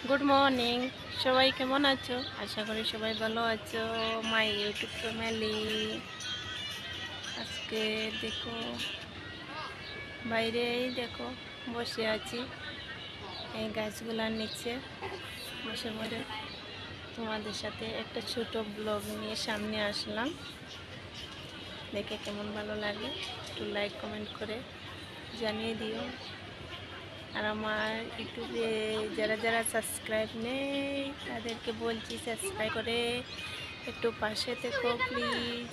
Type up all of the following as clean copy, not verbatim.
Good morning, সবাই কেমন আছো? আশা করি সবাই ভালো আছো। মাই ইউটিউব ফ্যামিলি, আজকে দেখো বাইরেই দেখো বসে আছি এই গাছগুলার নিচে বসে বসে তোমাদের সাথে একটা ছোট ব্লগ নিয়ে সামনে আসলাম। দেখে কেমন ভালো লাগে একটু লাইক কমেন্ট করে জানিয়ে দিও। আর আমার ইউটিউবে যারা যারা সাবস্ক্রাইব নেই তাদেরকে বলছি সাবস্ক্রাইব করে একটু পাশে থেকো প্লিজ।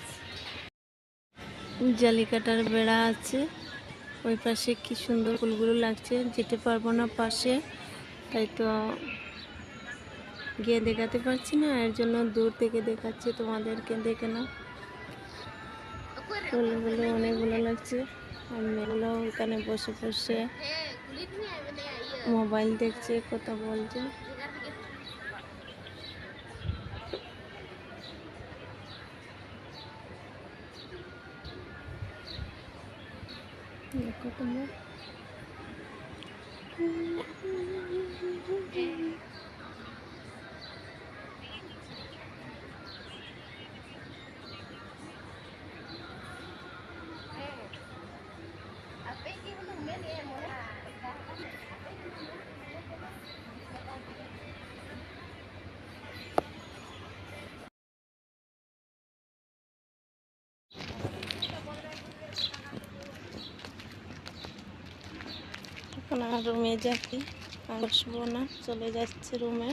জালিকাটার বেড়া আছে ওই পাশে, কি সুন্দর ফুলগুলো লাগছে, যেতে পারবো না পাশে, তাই তো গিয়ে দেখাতে পারছি না, এর জন্য দূর থেকে দেখাচ্ছি তোমাদেরকে। দেখে না ফুলগুলো অনেক ভালো লাগছে। আর মেয়েগুলো ওখানে বসে বসে মোবাইল দেখছে, কথা বলছে। দেখো তোমরা, এখন আর রুমে যাচ্ছি, আর বসবো না, চলে যাচ্ছে রুমে।